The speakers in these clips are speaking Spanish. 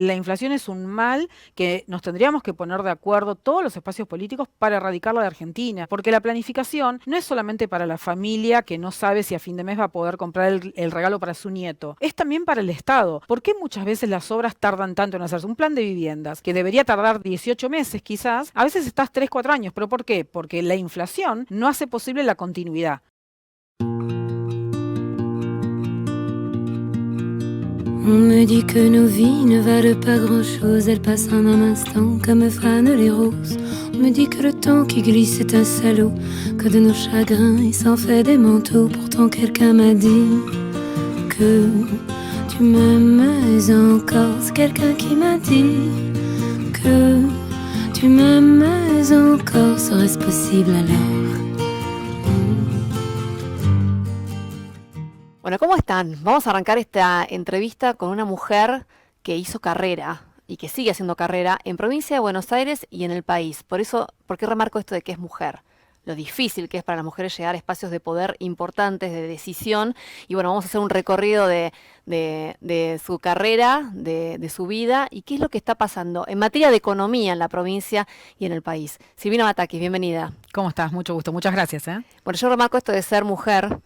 La inflación es un mal que nos tendríamos que poner de acuerdo todos los espacios políticos para erradicarla de Argentina, porque la planificación no es solamente para la familia que no sabe si a fin de mes va a poder comprar el regalo para su nieto, es también para el Estado. ¿Por qué muchas veces las obras tardan tanto en hacerse? Un plan de viviendas que debería tardar 18 meses quizás, a veces estás 3, 4 años, ¿pero por qué? Porque la inflación no hace posible la continuidad. On me dit que nos vies ne valent pas grand-chose, elles passent en un instant comme fanent les roses. On me dit que le temps qui glisse est un salaud, que de nos chagrins il s'en fait des manteaux. Pourtant quelqu'un m'a dit que tu m'aimes encore. C'est quelqu'un qui m'a dit que tu m'aimes encore. Serait-ce possible alors? Bueno, ¿cómo están? Vamos a arrancar esta entrevista con una mujer que hizo carrera y que sigue haciendo carrera en provincia de Buenos Aires y en el país. ¿Por qué remarco esto de que es mujer? Lo difícil que es para las mujeres llegar a espacios de poder importantes, de decisión. Y bueno, vamos a hacer un recorrido de su carrera, de su vida y qué es lo que está pasando en materia de economía en la provincia y en el país. Silvina Batakis, bienvenida. ¿Cómo estás? Mucho gusto. Muchas gracias, ¿eh? Bueno, yo remarco esto de ser mujer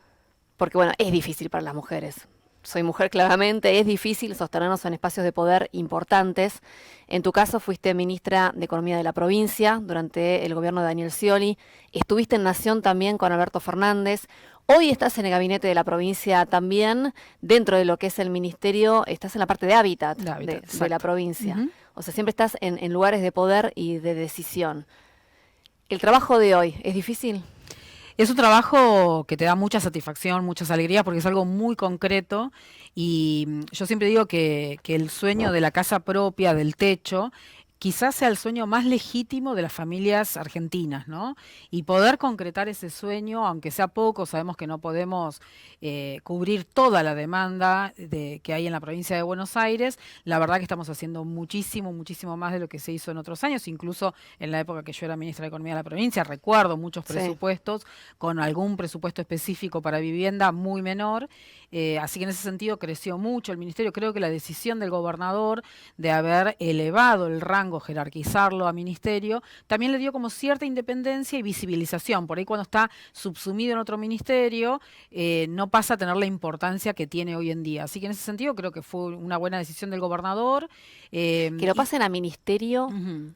porque, bueno, es difícil para las mujeres. Soy mujer claramente, es difícil sostenernos en espacios de poder importantes. En tu caso fuiste ministra de Economía de la provincia durante el gobierno de Daniel Scioli. Estuviste en Nación también con Alberto Fernández. Hoy estás en el gabinete de la provincia también. Dentro de lo que es el ministerio, estás en la parte de hábitat de la provincia. Uh-huh. O sea, siempre estás en lugares de poder y de decisión. ¿El trabajo de hoy es difícil? Es un trabajo que te da mucha satisfacción, muchas alegrías, porque es algo muy concreto y yo siempre digo que el sueño de la casa propia, del techo, quizás sea el sueño más legítimo de las familias argentinas, ¿no? Y poder concretar ese sueño, aunque sea poco, sabemos que no podemos cubrir toda la demanda que hay en la provincia de Buenos Aires. La verdad que estamos haciendo muchísimo, muchísimo más de lo que se hizo en otros años, incluso en la época que yo era ministra de Economía de la provincia, recuerdo muchos presupuestos, con algún presupuesto específico para vivienda muy menor, así que en ese sentido creció mucho el ministerio. Creo que la decisión del gobernador de haber elevado el rango, jerarquizarlo a ministerio, también le dio como cierta independencia y visibilización. Por ahí cuando está subsumido en otro ministerio, no pasa a tener la importancia que tiene hoy en día. Así que en ese sentido creo que fue una buena decisión del gobernador. Que lo pasen a ministerio,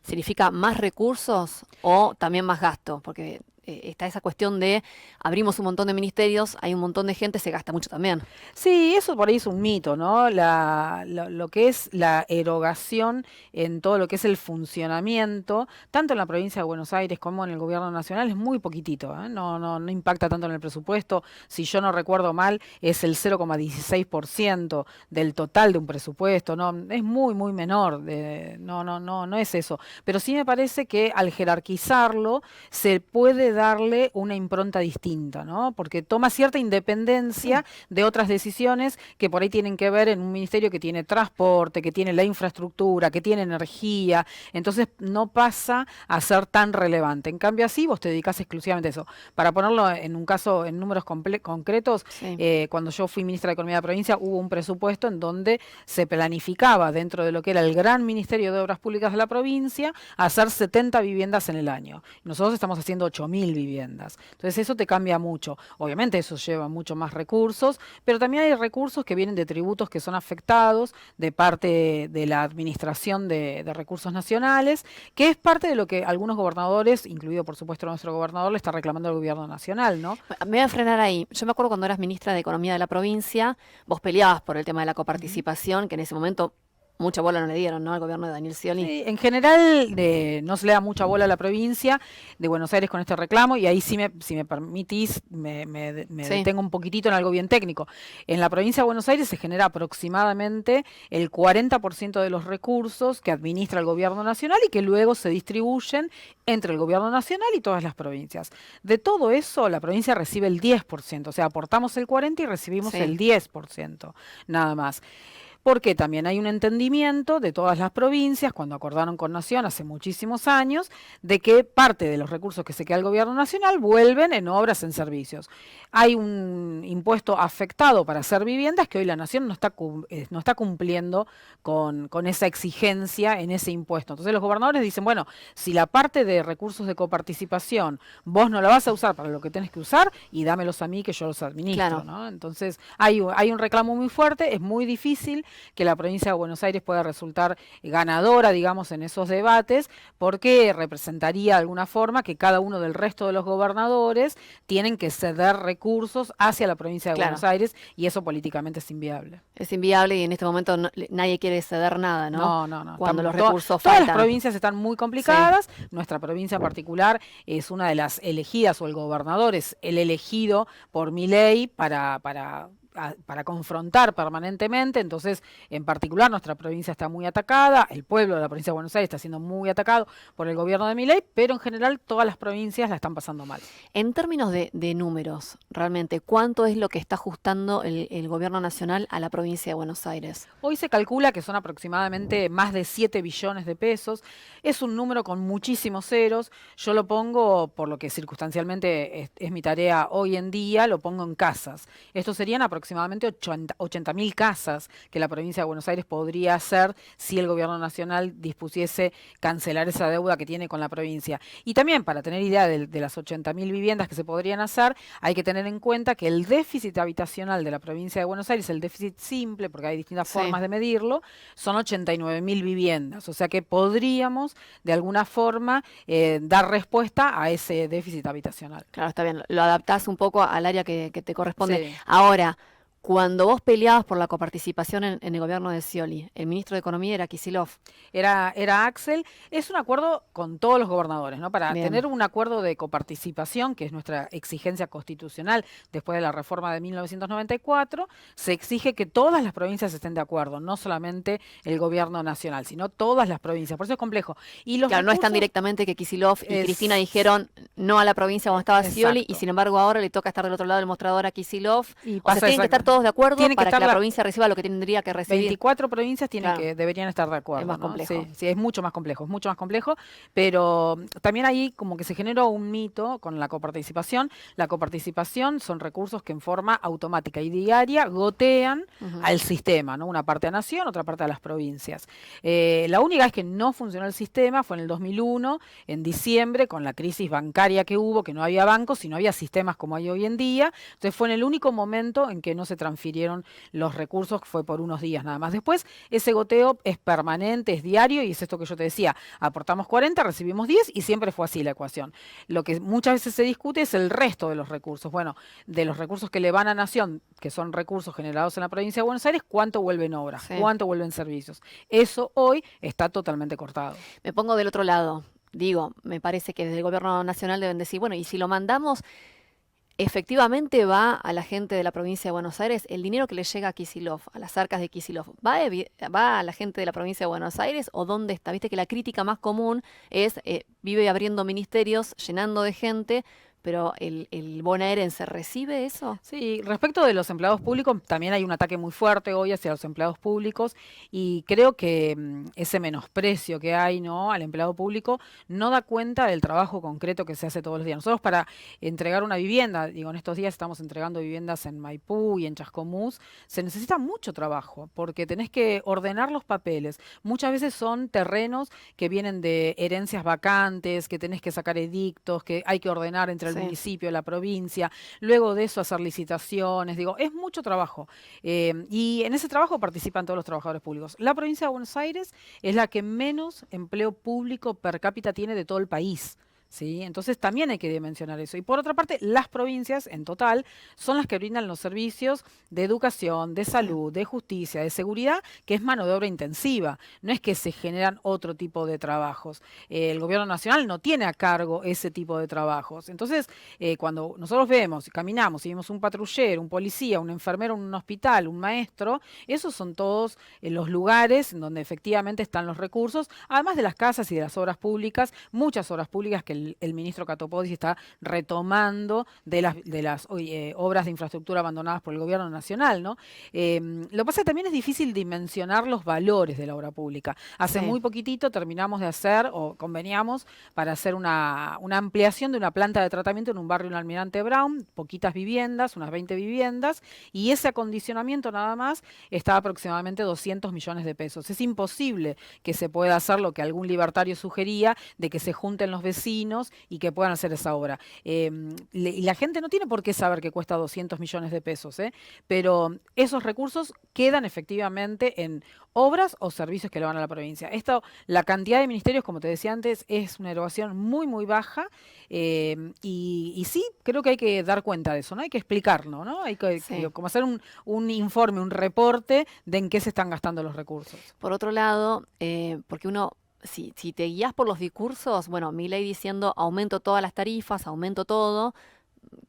¿significa más recursos o también más gasto? Porque está esa cuestión de abrimos un montón de ministerios, hay un montón de gente, se gasta mucho también. Sí, eso por ahí es un mito, ¿no? Lo que es la erogación en todo lo que es el funcionamiento, tanto en la provincia de Buenos Aires como en el gobierno nacional, es muy poquitito, ¿eh? No impacta tanto en el presupuesto. Si yo no recuerdo mal, es el 0,16% del total de un presupuesto, ¿no? Es muy, muy menor. No es eso. Pero sí me parece que al jerarquizarlo se puede darle una impronta distinta, ¿no? Porque toma cierta independencia de otras decisiones que por ahí tienen que ver en un ministerio que tiene transporte, que tiene la infraestructura, que tiene energía, entonces no pasa a ser tan relevante. En cambio así vos te dedicás exclusivamente a eso. Para ponerlo en un caso, en números concretos, cuando yo fui ministra de Economía de la provincia hubo un presupuesto en donde se planificaba dentro de lo que era el gran Ministerio de Obras Públicas de la provincia hacer 70 viviendas en el año. Nosotros estamos haciendo 8.000 viviendas. Entonces eso te cambia mucho. Obviamente eso lleva mucho más recursos, pero también hay recursos que vienen de tributos que son afectados de parte de la administración de recursos nacionales, que es parte de lo que algunos gobernadores, incluido por supuesto nuestro gobernador, le está reclamando al gobierno nacional, ¿no? Me voy a frenar ahí. Yo me acuerdo cuando eras ministra de Economía de la provincia, vos peleabas por el tema de la coparticipación, que en ese momento mucha bola no le dieron, ¿no? Al gobierno de Daniel Scioli. Sí, en general no se le da mucha bola a la provincia de Buenos Aires con este reclamo y ahí si me permitís me detengo un poquitito en algo bien técnico. En la provincia de Buenos Aires se genera aproximadamente el 40% de los recursos que administra el gobierno nacional y que luego se distribuyen entre el gobierno nacional y todas las provincias. De todo eso la provincia recibe el 10%, o sea, aportamos el 40% y recibimos el 10%, nada más. porque también hay un entendimiento de todas las provincias, cuando acordaron con Nación hace muchísimos años, de que parte de los recursos que se queda el gobierno nacional vuelven en obras, en servicios. Hay un impuesto afectado para hacer viviendas que hoy la Nación no está cumpliendo con esa exigencia en ese impuesto. Entonces los gobernadores dicen, bueno, si la parte de recursos de coparticipación vos no la vas a usar para lo que tenés que usar, y dámelos a mí que yo los administro, Claro. ¿no? Entonces hay un reclamo muy fuerte, es muy difícil que la provincia de Buenos Aires pueda resultar ganadora, digamos, en esos debates, porque representaría de alguna forma que cada uno del resto de los gobernadores tienen que ceder recursos hacia la provincia de Claro. Buenos Aires, y eso políticamente es inviable. Es inviable y en este momento nadie quiere ceder nada, ¿no? No. Cuando los Estamos recursos todas las faltan. provincias están muy complicadas. Nuestra provincia en particular es una de las elegidas, o el gobernador es el elegido por Milei para confrontar permanentemente. Entonces, en particular, nuestra provincia está muy atacada, el pueblo de la provincia de Buenos Aires está siendo muy atacado por el gobierno de Milei, pero en general todas las provincias la están pasando mal. En términos de números, realmente, ¿cuánto es lo que está ajustando el gobierno nacional a la provincia de Buenos Aires? Hoy se calcula que son aproximadamente más de 7 billones de pesos. Es un número con muchísimos ceros. Yo lo pongo, por lo que circunstancialmente es mi tarea hoy en día, lo pongo en casas. Estos serían aproximadamente 80.000 casas que la provincia de Buenos Aires podría hacer si el gobierno nacional dispusiese cancelar esa deuda que tiene con la provincia. Y también, para tener idea de las 80.000 viviendas que se podrían hacer, hay que tener en cuenta que el déficit habitacional de la provincia de Buenos Aires, el déficit simple, porque hay distintas Sí. formas de medirlo, son 89.000 viviendas. O sea que podríamos, de alguna forma, dar respuesta a ese déficit habitacional. Claro, está bien, lo adaptás un poco al área que te corresponde. Sí. Ahora, cuando vos peleabas por la coparticipación en el gobierno de Scioli, el ministro de Economía era Kicillof. Era Axel. Es un acuerdo con todos los gobernadores, ¿no? Para Bien. tener un acuerdo de coparticipación, que es nuestra exigencia constitucional después de la reforma de 1994, se exige que todas las provincias estén de acuerdo, no solamente el gobierno nacional, sino todas las provincias. Por eso es complejo. Y los Claro, no es tan recursos- directamente que Kicillof y Es- Cristina dijeron no a la provincia cuando estaba Scioli, y Exacto. sin embargo ahora le toca estar del otro lado del mostrador a Kicillof. Y O pasa sea, tienen que estar exacto- todos de acuerdo Tiene que para que estar la la- provincia reciba lo que tendría que recibir. 24 provincias Claro. deberían estar de acuerdo. Es más ¿no? complejo. Sí, sí, es mucho más complejo, pero también ahí como que se generó un mito con la coparticipación. La coparticipación son recursos que en forma automática y diaria gotean Ujú. al sistema, ¿no? Una parte a Nación, otra parte a las provincias. La única vez que no funcionó el sistema fue en el 2001, en diciembre, con la crisis bancaria que hubo, que no había bancos y no había sistemas como hay hoy en día. Entonces fue en el único momento en que no se transfirieron los recursos, que fue por unos días nada más. Después, ese goteo es permanente, es diario, y es esto que yo te decía, aportamos 40, recibimos 10, y siempre fue así la ecuación. Lo que muchas veces se discute es el resto de los recursos. Bueno, de los recursos que le van a Nación, que son recursos generados en la provincia de Buenos Aires, ¿cuánto vuelve en obras? Sí. ¿Cuánto vuelve en servicios? Eso hoy está totalmente cortado. Me pongo del otro lado. Digo, me parece que desde el gobierno nacional deben decir, bueno, y si lo mandamos, efectivamente va a la gente de la provincia de Buenos Aires, el dinero que le llega a Kicillof, a las arcas de Kicillof, ¿va a la gente de la provincia de Buenos Aires o dónde está? Viste que la crítica más común es, vive abriendo ministerios, llenando de gente, pero el bonaerense recibe eso. Sí, respecto de los empleados públicos, también hay un ataque muy fuerte hoy hacia los empleados públicos, y creo que ese menosprecio que hay, ¿no?, al empleado público no da cuenta del trabajo concreto que se hace todos los días. Nosotros, para entregar una vivienda, digo, en estos días estamos entregando viviendas en Maipú y en Chascomús, se necesita mucho trabajo porque tenés que ordenar los papeles. Muchas veces son terrenos que vienen de herencias vacantes, que tenés que sacar edictos, que hay que ordenar entre el Sí. municipio, la provincia, luego de eso hacer licitaciones, digo, es mucho trabajo. Y en ese trabajo participan todos los trabajadores públicos. La provincia de Buenos Aires es la que menos empleo público per cápita tiene de todo el país. ¿Sí? Entonces también hay que dimensionar eso. Y por otra parte, las provincias en total son las que brindan los servicios de educación, de salud, de justicia, de seguridad, que es mano de obra intensiva. No es que se generan otro tipo de trabajos. El gobierno nacional no tiene a cargo ese tipo de trabajos. Entonces, cuando nosotros vemos, caminamos y vemos un patrullero, un policía, un enfermero en un hospital, un maestro, esos son todos los lugares en donde efectivamente están los recursos, además de las casas y de las obras públicas, muchas obras públicas que el ministro Catopodis está retomando de las obras de infraestructura abandonadas por el gobierno nacional, ¿no? Lo que pasa es que también es difícil dimensionar los valores de la obra pública. Hace Sí. muy poquitito terminamos de hacer, o conveniamos, para hacer una ampliación de una planta de tratamiento en un barrio en Almirante Brown, poquitas viviendas, unas 20 viviendas, y ese acondicionamiento nada más está aproximadamente 200 millones de pesos. Es imposible que se pueda hacer lo que algún libertario sugería, de que se junten los vecinos y que puedan hacer esa obra. Y la gente no tiene por qué saber que cuesta 200 millones de pesos, ¿eh? Pero esos recursos quedan efectivamente en obras o servicios que le van a la provincia. La cantidad de ministerios, como te decía antes, es una erogación muy, muy baja, y sí, creo que hay que dar cuenta de eso, ¿no? Hay que explicarlo, ¿no? Hay Sí. como hacer un informe, un reporte de en qué se están gastando los recursos. Por otro lado, porque uno, si te guías por los discursos, bueno, Milei diciendo aumento todas las tarifas, aumento todo,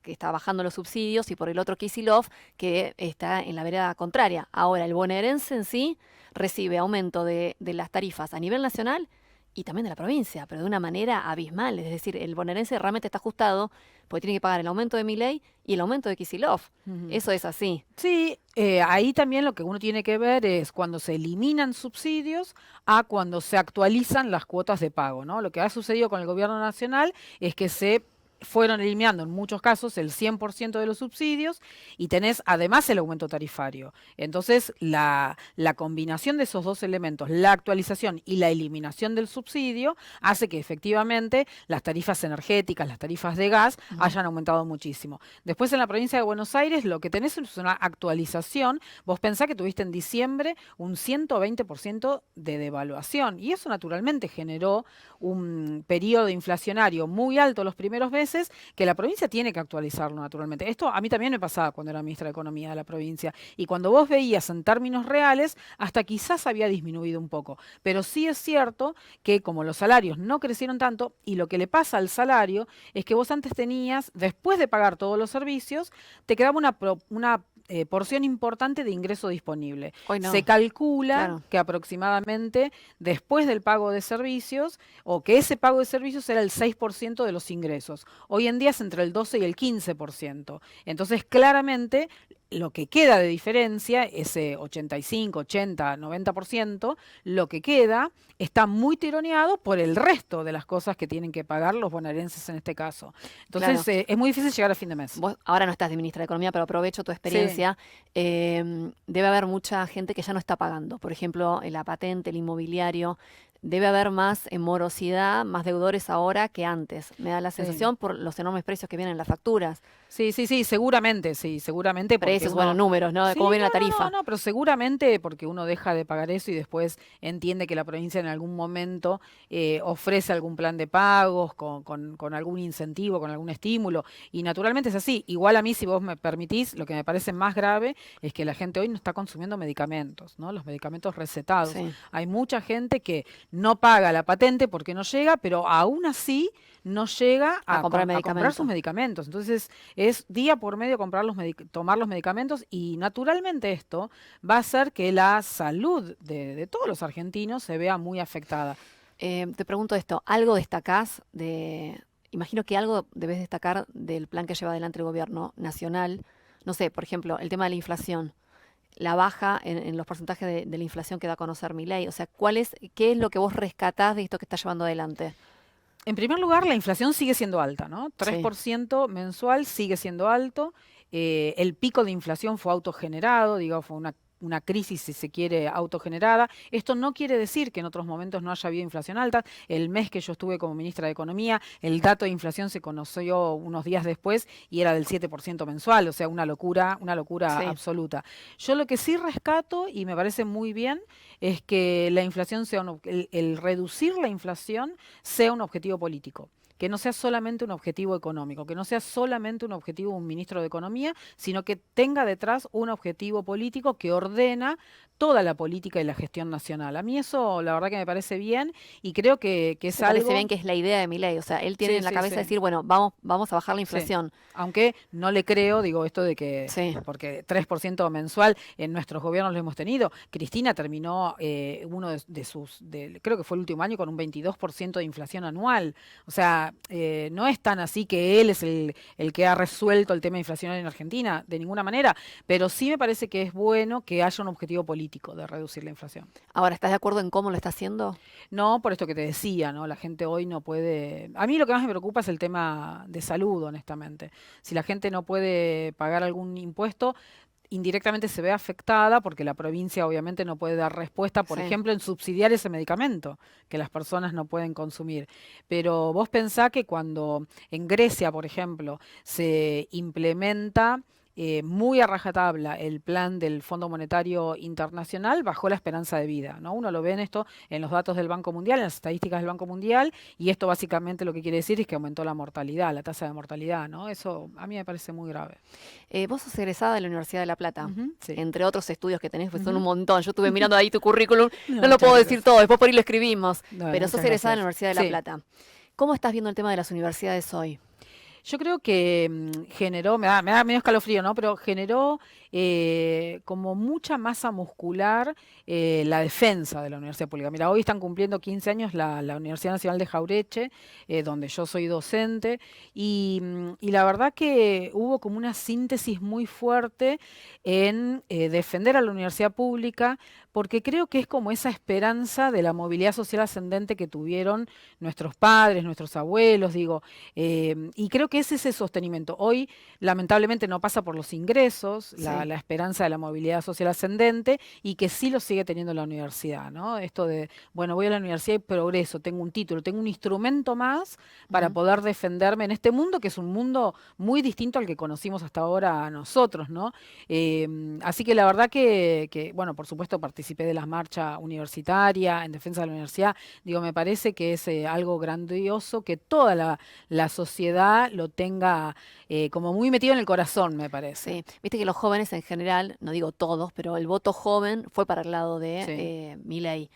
que está bajando los subsidios, y por el otro Kicillof, que está en la vereda contraria. Ahora, el bonaerense en sí recibe aumento de las tarifas a nivel nacional y también de la provincia, pero de una manera abismal. Es decir, el bonaerense realmente está ajustado porque tiene que pagar el aumento de Milei y el aumento de Kicillof. Ujú. Eso es así. Sí, ahí también lo que uno tiene que ver es cuando se eliminan subsidios a cuando se actualizan las cuotas de pago, ¿no? Lo que ha sucedido con el gobierno nacional es que se fueron eliminando en muchos casos el 100% de los subsidios y tenés además el aumento tarifario. Entonces, la combinación de esos dos elementos, la actualización y la eliminación del subsidio, hace que efectivamente las tarifas energéticas, las tarifas de gas, Ujú. hayan aumentado muchísimo. Después, en la provincia de Buenos Aires, lo que tenés es una actualización. Vos pensás que tuviste en diciembre un 120% de devaluación y eso naturalmente generó un periodo inflacionario muy alto los primeros meses, que la provincia tiene que actualizarlo naturalmente. Esto a mí también me pasaba cuando era ministra de Economía de la provincia, y cuando vos veías en términos reales, hasta quizás había disminuido un poco. Pero sí es cierto que como los salarios no crecieron tanto, y lo que le pasa al salario es que vos antes tenías, después de pagar todos los servicios, te quedaba una porción importante de ingreso disponible. Hoy Se no, calcula claro. que aproximadamente después del pago de servicios, o que ese pago de servicios era el 6% de los ingresos. Hoy en día es entre el 12 y el 15%. Entonces, claramente, lo que queda de diferencia, ese 85, 80, 90%, lo que queda está muy tironeado por el resto de las cosas que tienen que pagar los bonaerenses en este caso. Entonces, Claro. es muy difícil llegar a fin de mes. Vos ahora no estás de ministra de Economía, pero aprovecho tu Sí. experiencia. Debe haber mucha gente que ya no está pagando. Por ejemplo, en la patente, el inmobiliario. Debe haber más morosidad, más deudores ahora que antes. Me da la Sí. sensación por los enormes precios que vienen en las facturas. Sí, seguramente porque Precios, bueno, uno, números, ¿no? De cómo sí, viene la tarifa. pero seguramente porque uno deja de pagar eso y después entiende que la provincia en algún momento ofrece algún plan de pagos con algún incentivo, con algún estímulo, y naturalmente es así. Igual a mí, si vos me permitís, lo que me parece más grave es que la gente hoy no está consumiendo medicamentos, ¿no? Los medicamentos recetados. Sí, Hay mucha gente que no paga la patente porque no llega, pero aún así no llega a comprar a comprar sus medicamento. medicamentos. Entonces, es día por medio comprar tomar los medicamentos, y naturalmente esto va a hacer que la salud de todos los argentinos se vea muy afectada. Te pregunto esto, ¿algo destacás de... Imagino que algo debes destacar del plan que lleva adelante el gobierno nacional. No sé, por ejemplo, el tema de la inflación, la baja en los porcentajes de la inflación que da a conocer Milei. O sea, ¿qué es lo que vos rescatás de esto que está llevando adelante? En primer lugar, la inflación sigue siendo alta, ¿no? tres Sí, por ciento mensual sigue siendo alto. El pico de inflación fue autogenerado, digo, fue una crisis, si se quiere, autogenerada. Esto no quiere decir que en otros momentos no haya habido inflación alta. El mes que yo estuve como ministra de Economía, el dato de inflación se conoció unos días después y era del 7% mensual, o sea, una locura sí. absoluta. Yo lo que sí rescato, y me parece muy bien, es que la inflación sea el reducir la inflación sea un objetivo político, que no sea solamente un objetivo económico, que no sea solamente un objetivo de un ministro de Economía, sino que tenga detrás un objetivo político que ordena toda la política y la gestión nacional. A mí eso, la verdad que me parece bien, y creo que es ¿Te parece bien algo... que es la idea de Milei? O sea, él tiene Sí, en la sí, cabeza sí. decir, bueno, vamos a bajar la Sí, inflación. aunque no le creo, digo, esto de que, Sí, porque 3% mensual en nuestros gobiernos lo hemos tenido. Cristina terminó uno creo que fue el último año con un 22% de inflación anual. O sea, no es tan así que él es el que ha resuelto el tema inflacionario en Argentina, de ninguna manera, pero sí me parece que es bueno que haya un objetivo político de reducir la inflación. Ahora, ¿estás de acuerdo en cómo lo está haciendo? No, por esto que te decía, ¿no? La gente hoy no puede. A mí lo que más me preocupa es el tema de salud, honestamente. Si la gente no puede pagar algún impuesto, indirectamente se ve afectada porque la provincia obviamente no puede dar respuesta, por Sí. ejemplo, en subsidiar ese medicamento que las personas no pueden consumir. Pero vos pensá que cuando en Grecia, por ejemplo, se implementa muy a rajatabla el plan del Fondo Monetario Internacional, bajó la esperanza de vida, ¿no? Uno lo ve en esto, en los datos del Banco Mundial, en las estadísticas del Banco Mundial, y esto básicamente lo que quiere decir es que aumentó la mortalidad, la tasa de mortalidad, ¿no? Eso a mí me parece muy grave. Vos sos egresada de la Universidad de La Plata, Ujú, sí. entre otros estudios que tenés, pues son un Ujú. montón. Yo estuve mirando ahí tu currículum, No, no lo muchas puedo decir gracias. todo, después por ahí lo escribimos, No, pero sos muchas egresada de la gracias. Universidad de La Sí. Plata. ¿Cómo estás viendo el tema de las universidades hoy? Yo creo que generó, me da medio escalofrío, ¿no? Pero generó como mucha masa muscular la defensa de la universidad pública. Mira, hoy están cumpliendo 15 años la Universidad Nacional de Jaureche, donde yo soy docente, y la verdad que hubo como una síntesis muy fuerte en defender a la universidad pública, porque creo que es como esa esperanza de la movilidad social ascendente que tuvieron nuestros padres, nuestros abuelos, digo, y creo que es ese sostenimiento. Hoy, lamentablemente, no pasa por los ingresos, Sí. la esperanza de la movilidad social ascendente, y que sí lo sigue teniendo la universidad, ¿no? Esto de, bueno, voy a la universidad y progreso, tengo un título, tengo un instrumento más para Ujú. poder defenderme en este mundo, que es un mundo muy distinto al que conocimos hasta ahora nosotros, ¿no? Así que la verdad bueno, por supuesto participé de la marcha universitaria en defensa de la universidad. Digo, me parece que es algo grandioso que toda la sociedad lo tenga como muy metido en el corazón, me parece. Sí, viste que los jóvenes en general, no digo todos, pero el voto joven fue para el lado de Sí. Milei,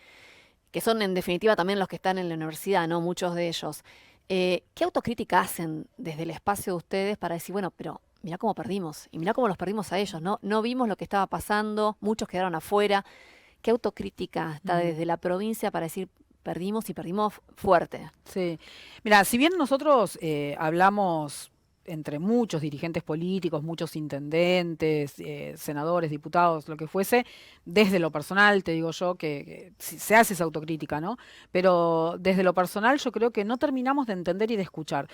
que son en definitiva también los que están en la universidad, ¿no? Muchos de ellos. ¿Qué autocrítica hacen desde el espacio de ustedes para decir, bueno, pero mirá cómo perdimos y mirá cómo los perdimos a ellos, ¿no? No vimos lo que estaba pasando, muchos quedaron afuera. ¿Qué autocrítica está Ujú. desde la provincia para decir perdimos y perdimos fuerte? Sí. Mira, si bien nosotros hablamos entre muchos dirigentes políticos, muchos intendentes, senadores, diputados, lo que fuese, desde lo personal, te digo yo, que se hace esa autocrítica, ¿no? Pero desde lo personal yo creo que no terminamos de entender y de escuchar.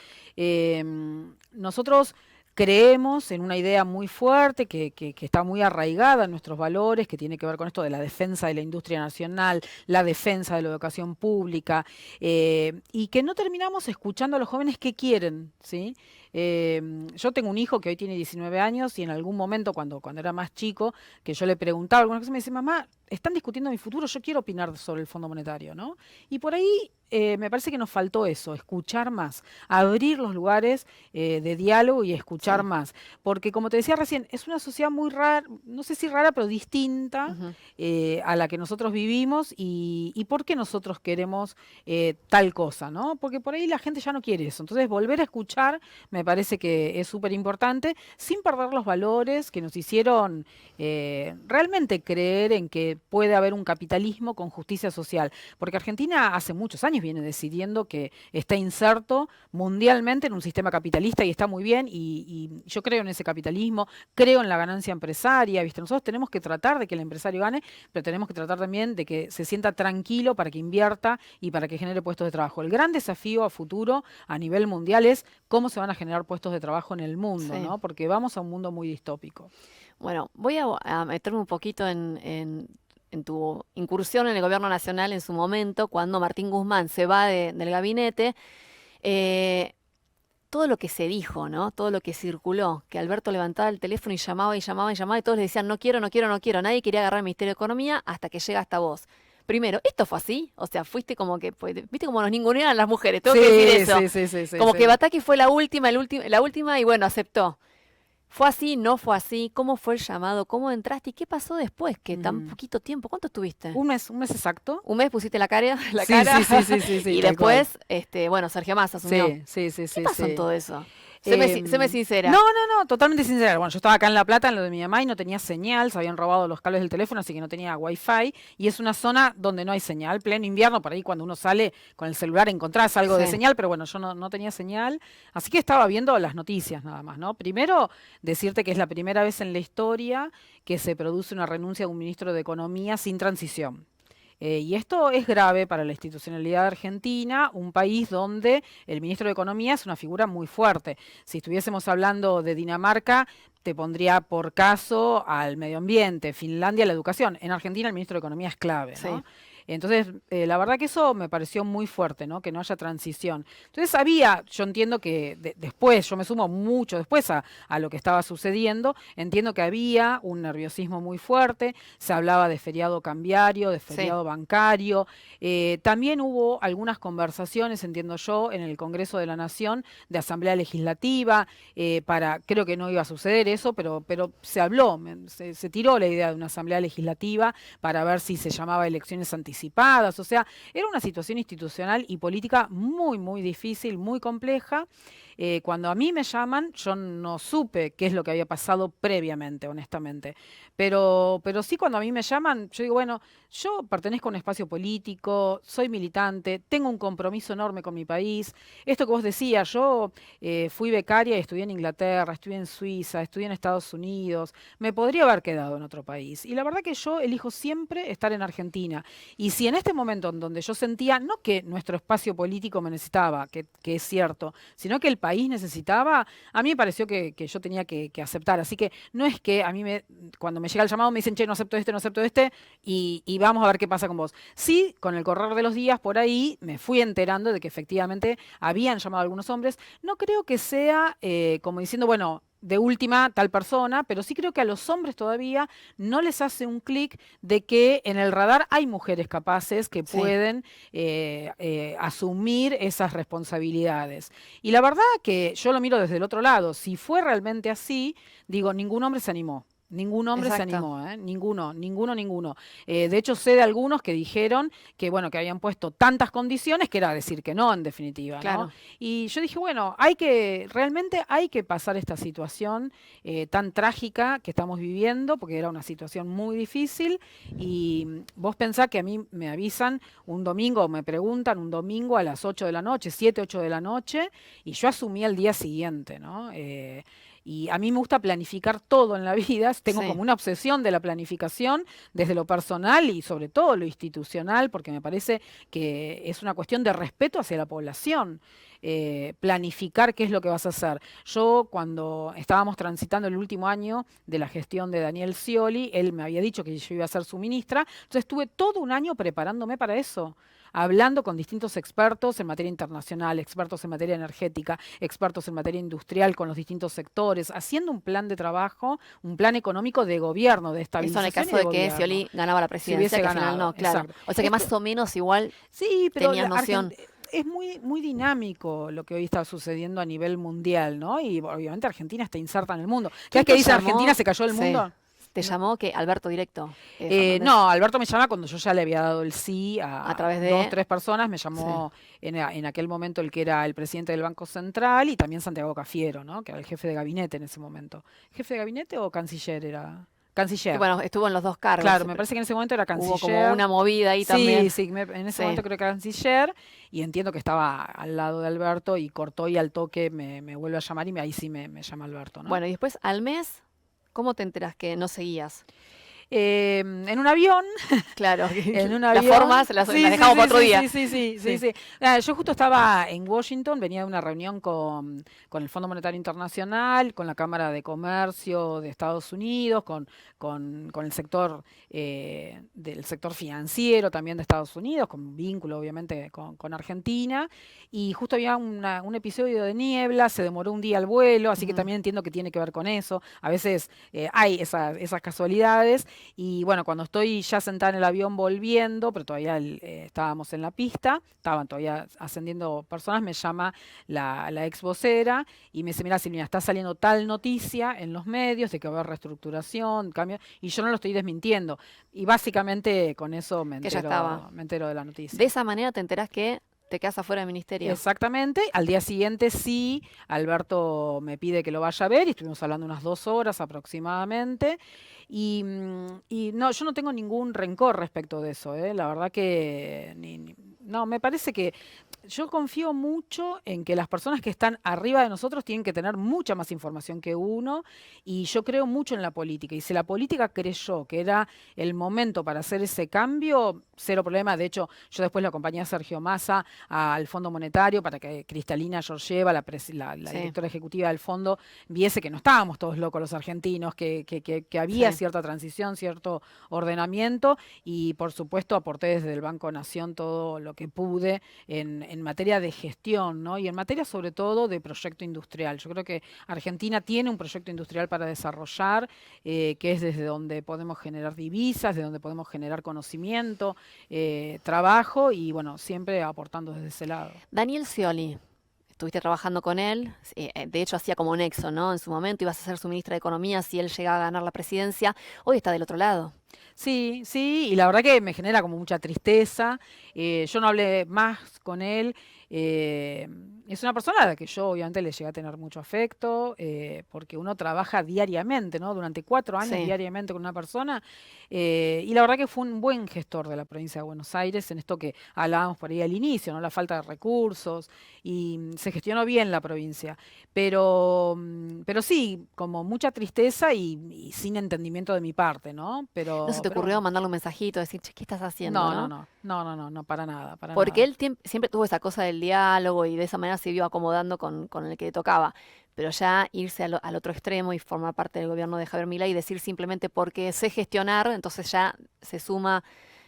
Nosotros creemos en una idea muy fuerte que está muy arraigada en nuestros valores, que tiene que ver con esto de la defensa de la industria nacional, la defensa de la educación pública, y que no terminamos escuchando a los jóvenes qué quieren, ¿sí? Yo tengo un hijo que hoy tiene 19 años y en algún momento, cuando era más chico, que yo le preguntaba alguna cosa, me dice, mamá, están discutiendo mi futuro, yo quiero opinar sobre el Fondo Monetario, ¿no? Y por ahí me parece que nos faltó eso, escuchar más, abrir los lugares de diálogo y escuchar Sí. más. Porque como te decía recién, es una sociedad muy rara, no sé si rara, pero distinta Ujú. a la que nosotros vivimos y por qué nosotros queremos tal cosa, ¿no? Porque por ahí la gente ya no quiere eso. Entonces, volver a escuchar me parece que es súper importante, sin perder los valores que nos hicieron realmente creer en que puede haber un capitalismo con justicia social. Porque Argentina hace muchos años viene decidiendo que está inserto mundialmente en un sistema capitalista y está muy bien, y yo creo en ese capitalismo, creo en la ganancia empresaria, ¿viste? Nosotros tenemos que tratar de que el empresario gane, pero tenemos que tratar también de que se sienta tranquilo para que invierta y para que genere puestos de trabajo. El gran desafío a futuro a nivel mundial es cómo se van a generar puestos de trabajo en el mundo, Sí. ¿no? Porque vamos a un mundo muy distópico. Bueno, voy a meterme un poquito en tu incursión en el gobierno nacional en su momento, cuando Martín Guzmán se va del gabinete. eh, Todo lo que se dijo, ¿no? Todo lo que circuló, que Alberto levantaba el teléfono y llamaba y llamaba y llamaba y todos le decían, no quiero, no quiero, no quiero. Nadie quería agarrar el Ministerio de Economía hasta que llega hasta vos. Primero, ¿esto fue así? O sea, fuiste como que, viste como nos ninguneaban las mujeres, tengo que decir eso. Sí, Como sí. que Bataki fue la última, la última y bueno, aceptó. ¿Fue así? ¿No fue así? ¿Cómo fue el llamado? ¿Cómo entraste? ¿Y qué pasó después? Que tan Mm. poquito tiempo. ¿Cuánto estuviste? Un mes exacto. Un mes pusiste la cara, la Sí, cara. sí, sí, sí, sí, sí, Y tal cual. después, bueno, Sergio Massa asumió. Sí, sí, sí, ¿Qué sí, pasó en sí. todo eso? Séme sincera. No, totalmente sincera. Bueno, yo estaba acá en La Plata, en lo de mi mamá, y no tenía señal, se habían robado los cables del teléfono, así que no tenía wifi, y es una zona donde no hay señal, pleno invierno, por ahí cuando uno sale con el celular encontrás algo de Sí. señal, pero bueno, yo no tenía señal, así que estaba viendo las noticias nada más, ¿no? Primero, decirte que es la primera vez en la historia que se produce una renuncia de un ministro de Economía sin transición. Y esto es grave para la institucionalidad argentina, un país donde el ministro de Economía es una figura muy fuerte. Si estuviésemos hablando de Dinamarca, te pondría por caso al medio ambiente, Finlandia la educación. En Argentina el ministro de Economía es clave, Sí. ¿no? Entonces, la verdad que eso me pareció muy fuerte, ¿no? Que no haya transición. Entonces había, yo entiendo que después, yo me sumo mucho después a lo que estaba sucediendo, entiendo que había un nerviosismo muy fuerte, se hablaba de feriado cambiario, de Sí. feriado bancario, también hubo algunas conversaciones, entiendo yo, en el Congreso de la Nación de Asamblea Legislativa, creo que no iba a suceder eso, pero se habló, se tiró la idea de una Asamblea Legislativa para ver si se llamaba elecciones anticipadas, o sea, era una situación institucional y política muy, muy difícil, muy compleja. Cuando a mí me llaman, yo no supe qué es lo que había pasado previamente, honestamente. Pero sí cuando a mí me llaman, yo digo, bueno, yo pertenezco a un espacio político, soy militante, tengo un compromiso enorme con mi país. Esto que vos decías, yo fui becaria y estudié en Inglaterra, estudié en Suiza, estudié en Estados Unidos, me podría haber quedado en otro país. Y la verdad que yo elijo siempre estar en Argentina. Y si en este momento en donde yo sentía, no que nuestro espacio político me necesitaba, que es cierto, sino que el país necesitaba, a mí me pareció que yo tenía que aceptar. Así que no es que a mí cuando me llega el llamado me dicen, che, no acepto este, y vamos a ver qué pasa con vos. Sí, con el correr de los días por ahí me fui enterando de que efectivamente habían llamado a algunos hombres. No creo que sea como diciendo, bueno, de última tal persona, pero sí creo que a los hombres todavía no les hace un clic de que en el radar hay mujeres capaces que Sí. pueden asumir esas responsabilidades. Y la verdad que yo lo miro desde el otro lado. Si fue realmente así, digo, ningún hombre se animó. Ningún hombre se Exacto. animó, ¿eh? Ninguno. De hecho, sé de algunos que dijeron que, bueno, que habían puesto tantas condiciones que era decir que no, en definitiva, ¿no? Claro. Y yo dije, bueno, realmente hay que pasar esta situación tan trágica que estamos viviendo, porque era una situación muy difícil. Y vos pensás que a mí me avisan un domingo, me preguntan un domingo a las 8 de la noche, 7, 8 de la noche, y yo asumí al día siguiente, ¿no? Y a mí me gusta planificar todo en la vida, tengo Sí. como una obsesión de la planificación desde lo personal y sobre todo lo institucional, porque me parece que es una cuestión de respeto hacia la población. Planificar qué es lo que vas a hacer. Yo cuando estábamos transitando el último año de la gestión de Daniel Scioli, él me había dicho que yo iba a ser su ministra, entonces estuve todo un año preparándome para eso, hablando con distintos expertos en materia internacional, expertos en materia energética, expertos en materia industrial con los distintos sectores, haciendo un plan de trabajo, un plan económico de gobierno, de Eso en el estabilización y caso de de que gobierno. Scioli ganaba la Si presidencia, hubiese que al final ganado, no, claro. exacto. O sea que más o menos igual Sí, pero tenías noción. Es muy, muy dinámico lo que hoy está sucediendo a nivel mundial, ¿no? Y obviamente Argentina está inserta en el mundo. ¿Cada ¿Quién vez que te dice llamó? Argentina se cayó el Sí. mundo? Te No. llamó que Alberto directo. Fernández. No, Alberto me llama cuando yo ya le había dado el sí A a través de. 2, 3 personas. Me llamó en aquel momento el que era el presidente del Banco Central y también Santiago Cafiero, ¿no? Que era el jefe de gabinete en ese momento. ¿Jefe de gabinete o canciller era? Y Canciller. bueno, estuvo en los dos cargos. Claro, me parece que en ese momento era canciller. Hubo como una movida ahí Sí, también. sí, en ese Sí. momento creo que era canciller y entiendo que estaba al lado de Alberto y cortó y al toque me vuelve a llamar y ahí sí me llama Alberto, ¿no? Bueno, y después al mes, ¿cómo te enteras que no seguías? En un avión, Claro, en un las avión. formas las Sí, dejamos para otro sí, día. sí. Yo justo estaba en Washington, venía de una reunión con el Fondo Monetario Internacional, con la Cámara de Comercio de Estados Unidos, con el sector del sector financiero también de Estados Unidos, con vínculo obviamente con Argentina, y justo había un episodio de niebla, se demoró un día el vuelo, así que Ujú. también entiendo que tiene que ver con eso. A veces hay esas casualidades. Y bueno, cuando estoy ya sentada en el avión volviendo, pero todavía estábamos en la pista, estaban todavía ascendiendo personas, me llama la ex vocera y me dice, mira Silvina, está saliendo tal noticia en los medios de que va a haber reestructuración, cambio, y yo no lo estoy desmintiendo. Y básicamente con eso Que ya estaba. me entero de la noticia. De esa manera te enterás que te quedas afuera del ministerio. Exactamente, al día siguiente sí, Alberto me pide que lo vaya a ver y estuvimos hablando unas 2 horas aproximadamente y no, yo no tengo ningún rencor respecto de eso, ¿eh? La verdad que no, me parece que yo confío mucho en que las personas que están arriba de nosotros tienen que tener mucha más información que uno y yo creo mucho en la política y si la política creyó que era el momento para hacer ese cambio, cero problema. De hecho, yo después lo acompañé a Sergio Massa al Fondo Monetario para que Cristalina Georgieva, la Sí, directora ejecutiva del fondo, viese que no estábamos todos locos los argentinos, que había sí. cierta transición, cierto ordenamiento y por supuesto aporté desde el Banco Nación todo lo que pude en materia de gestión, ¿no? Y en materia sobre todo de proyecto industrial. Yo creo que Argentina tiene un proyecto industrial para desarrollar, que es desde donde podemos generar divisas, desde donde podemos generar conocimiento, trabajo y bueno, siempre aportando desde ese lado. Daniel Scioli, estuviste trabajando con él, de hecho hacía como nexo, ¿no? En su momento ibas a ser su ministra de Economía si él llegaba a ganar la presidencia. Hoy está del otro lado. Sí, sí, y la verdad que me genera como mucha tristeza. Yo no hablé más con él. eh, es una persona a la que yo obviamente le llegué a tener mucho afecto, porque uno trabaja diariamente, ¿no? Durante 4 años Sí. diariamente con una persona. Y la verdad que fue un buen gestor de la provincia de Buenos Aires en esto que hablábamos por ahí al inicio, ¿no? La falta de recursos, y se gestionó bien la provincia. Pero sí, como mucha tristeza y sin entendimiento de mi parte, ¿no? ¿No se te Pero ocurrió bueno. mandarle un mensajito, decir, che, ¿qué estás haciendo, No, no, no? no, no, no, no, no, para nada, para Porque nada. él siempre tuvo esa cosa del diálogo y de esa manera se iba acomodando con el que le tocaba. Pero ya irse al otro extremo y formar parte del gobierno de Javier Milei y decir simplemente porque sé gestionar, entonces ya se suma